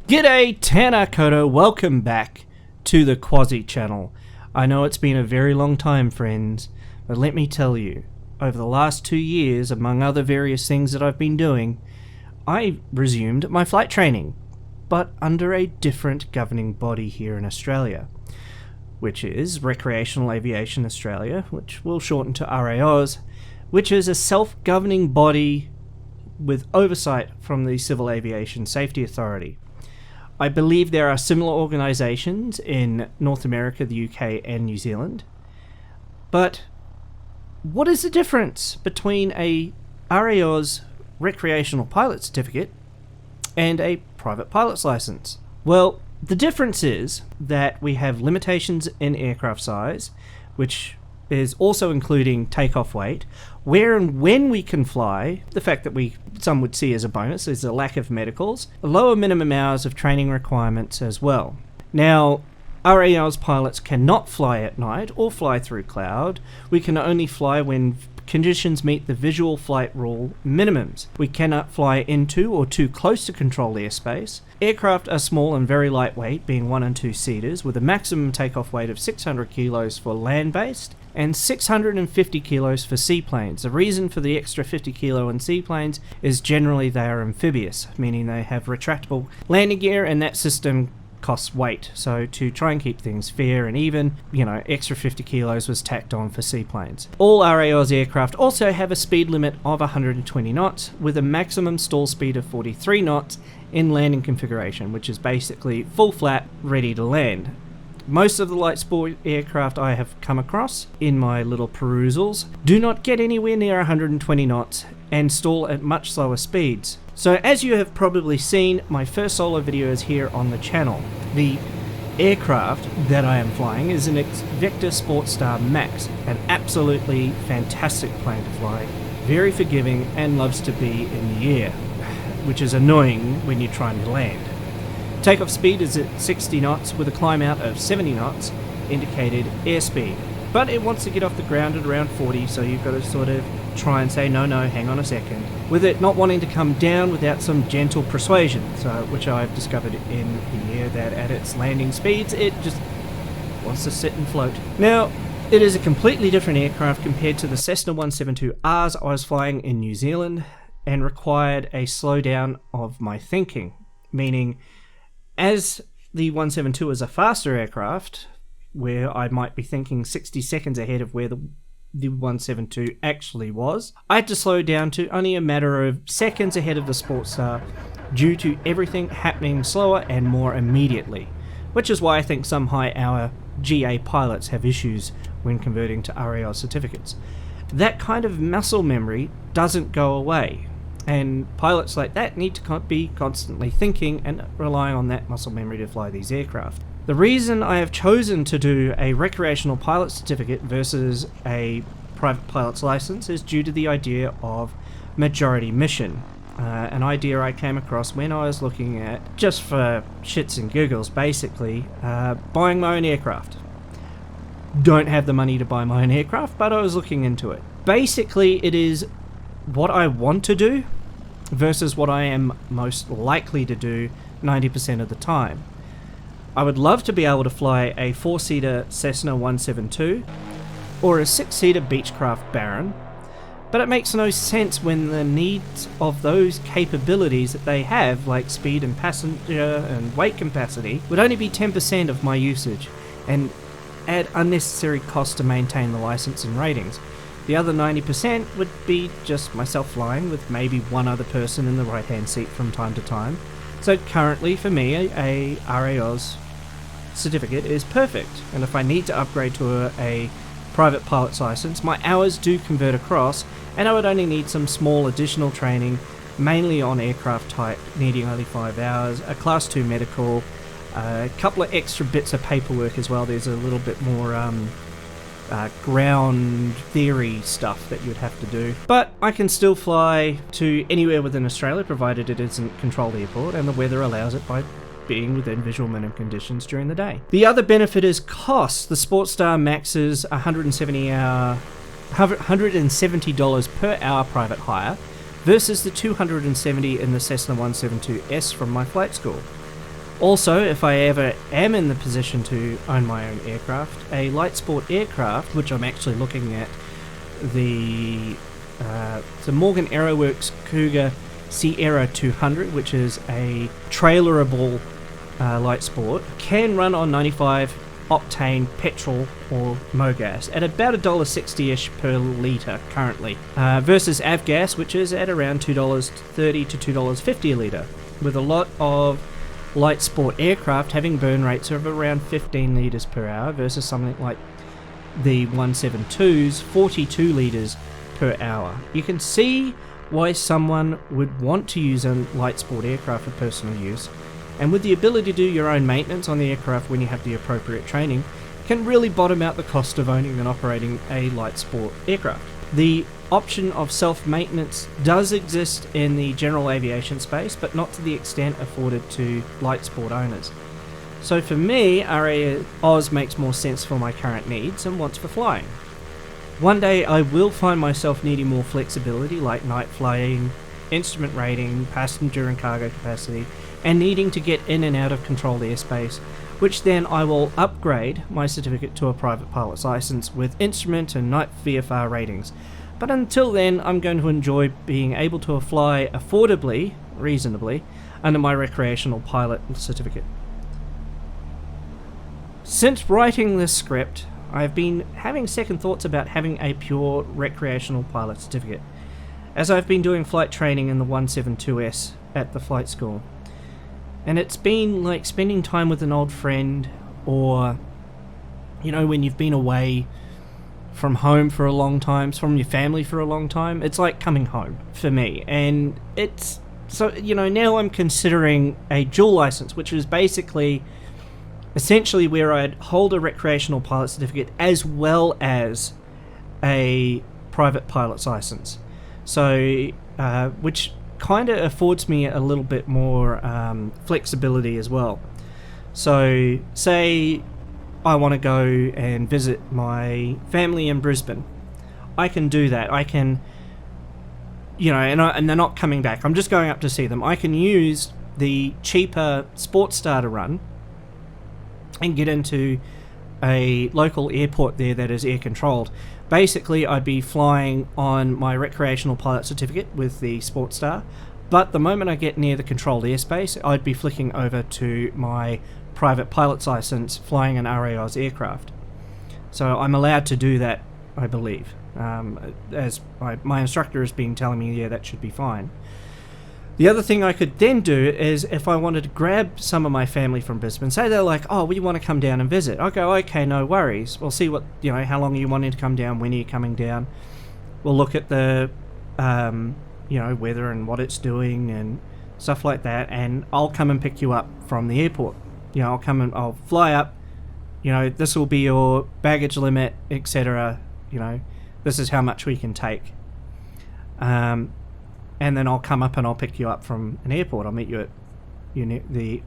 G'day, Tana Koto, welcome back to the Quasi channel. I know it's been a very long time, friends, but let me tell you, over the last 2 years, among other various things that I've been doing, I resumed my flight training, but under a different governing body here in Australia, which is Recreational Aviation Australia, which we'll shorten to RAAus, which is a self-governing body with oversight from the Civil Aviation Safety Authority. I believe there are similar organisations in North America, the UK and New Zealand. But what is the difference between a RAAus recreational pilot certificate and a private pilot's licence? Well, the difference is that we have limitations in aircraft size, which is also including takeoff weight, where and when we can fly. The fact that some would see as a bonus is a lack of medicals, lower minimum hours of training requirements as well. Now, RAAus pilots cannot fly at night or fly through cloud. We can only fly when conditions meet the visual flight rule minimums. We cannot fly into or too close to controlled airspace. Aircraft are small and very lightweight, being 1 and 2 seaters, with a maximum takeoff weight of 600 kilos for land-based and 650 kilos for seaplanes. The reason for the extra 50 kilo in seaplanes is generally they are amphibious, meaning they have retractable landing gear, and that system costs weight. So to try and keep things fair and even, extra 50 kilos was tacked on for seaplanes. All RAAus aircraft also have a speed limit of 120 knots with a maximum stall speed of 43 knots in landing configuration, which is basically full flat, ready to land. Most of the light sport aircraft I have come across in my little perusals do not get anywhere near 120 knots and stall at much slower speeds. So as you have probably seen, my first solo video is here on the channel. The aircraft that I am flying is an Vector Sportstar Max, an absolutely fantastic plane to fly, very forgiving and loves to be in the air, which is annoying when you're trying to land. Takeoff speed is at 60 knots with a climb out of 70 knots, indicated airspeed. But it wants to get off the ground at around 40, so you've got to sort of try and say, no, hang on a second. With it not wanting to come down without some gentle persuasion, which I've discovered in the air that at its landing speeds, it just wants to sit and float. Now, it is a completely different aircraft compared to the Cessna 172 RAAus I was flying in New Zealand, and required a slowdown of my thinking, meaning as the 172 is a faster aircraft, where I might be thinking 60 seconds ahead of where the 172 actually was, I had to slow down to only a matter of seconds ahead of the Sportstar due to everything happening slower and more immediately, which is why I think some high-hour GA pilots have issues when converting to RAAus certificates. That kind of muscle memory doesn't go away, and pilots like that need to be constantly thinking and relying on that muscle memory to fly these aircraft. The reason I have chosen to do a recreational pilot certificate versus a private pilot's license is due to the idea of majority mission. An idea I came across when I was looking at, just for shits and giggles basically, buying my own aircraft. Don't have the money to buy my own aircraft, but I was looking into it. Basically, it is what I want to do versus what I am most likely to do 90% of the time. I would love to be able to fly a 4-seater Cessna 172 or a 6-seater Beechcraft Baron, but it makes no sense when the needs of those capabilities that they have, like speed and passenger and weight capacity, would only be 10% of my usage and add unnecessary costs to maintain the license and ratings. The other 90% would be just myself flying with maybe one other person in the right-hand seat from time to time. So currently for me, a RAAus certificate is perfect, and if I need to upgrade to a private pilot's license, my hours do convert across, and I would only need some small additional training, mainly on aircraft type, needing only 5 hours, a class 2 medical, a couple of extra bits of paperwork as well. There's a little bit more ground theory stuff that you'd have to do, but I can still fly to anywhere within Australia provided it isn't controlled airport and the weather allows it by being within visual minimum conditions during the day. The other benefit is cost. The Sportstar Max is $170 per hour private hire versus the $270 in the Cessna 172S from my flight school. Also, if I ever am in the position to own my own aircraft, a light sport aircraft, which I'm actually looking at, the Morgan Aeroworks Cougar Sierra 200, which is a trailerable light sport, can run on 95 octane petrol or MoGas at about $1.60-ish per litre currently, versus Avgas, which is at around $2.30 to $2.50 a litre, with a lot of light sport aircraft having burn rates of around 15 litres per hour versus something like the 172's 42 litres per hour. You can see why someone would want to use a light sport aircraft for personal use, and with the ability to do your own maintenance on the aircraft when you have the appropriate training, can really bottom out the cost of owning and operating a light sport aircraft. The option of self-maintenance does exist in the general aviation space, but not to the extent afforded to light sport owners. So for me, RAAus makes more sense for my current needs and wants for flying. One day I will find myself needing more flexibility, like night flying, instrument rating, passenger and cargo capacity, and needing to get in and out of controlled airspace, which then I will upgrade my certificate to a private pilot's license with instrument and night VFR ratings. But until then, I'm going to enjoy being able to fly affordably, reasonably, under my recreational pilot certificate. Since writing this script, I've been having second thoughts about having a pure recreational pilot certificate, as I've been doing flight training in the 172S at the flight school. And it's been like spending time with an old friend, or, you know, when you've been away from home for a long time, from your family for a long time, it's like coming home for me. And it's, so, you know, now I'm considering a dual license, which is basically essentially where I'd hold a recreational pilot certificate as well as a private pilot's license. So, which kind of affords me a little bit more flexibility as well. So, say I want to go and visit my family in Brisbane, I can do that. I can, you know, and they're not coming back. I'm just going up to see them. I can use the cheaper Sports Starter run and get into a local airport there that is air controlled. Basically, I'd be flying on my recreational pilot certificate with the Sports Star, but the moment I get near the controlled airspace, I'd be flicking over to my private pilot's license flying an RAAus aircraft. So I'm allowed to do that, I believe. As my instructor has been telling me, yeah, that should be fine. The other thing I could then do is, if I wanted to grab some of my family from Brisbane, say they're like, oh, we want to come down and visit. I go, okay, no worries. We'll see what, you know, how long are you wanting to come down, when are you coming down. We'll look at the, you know, weather and what it's doing and stuff like that, and I'll come and pick you up from the airport. You know, I'll fly up, you know, this will be your baggage limit, etc. You know, this is how much we can take. And then I'll come up and I'll pick you up from an airport. I'll meet you at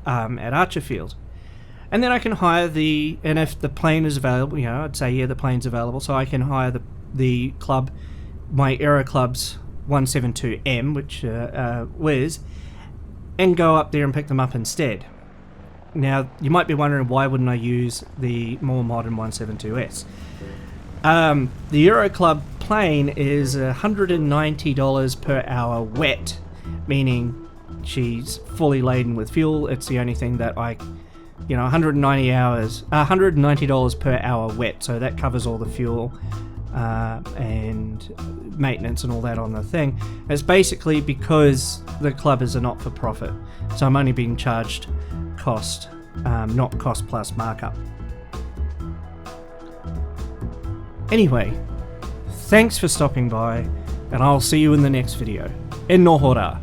Archerfield. And then I can hire and if the plane is available, you know, I'd say, yeah, the plane's available, so I can hire the club, my Aero Club's 172M, which Wiz, and go up there and pick them up instead. Now, you might be wondering, why wouldn't I use the more modern 172S? The Aero Club plane is $190 per hour wet, meaning she's fully laden with fuel. It's the only thing that $190 per hour wet, so that covers all the fuel and maintenance and all that on the thing. It's basically because the club is a not-for-profit, so I'm only being charged cost, not cost plus markup. Anyway, thanks for stopping by, and I'll see you in the next video. En no hora.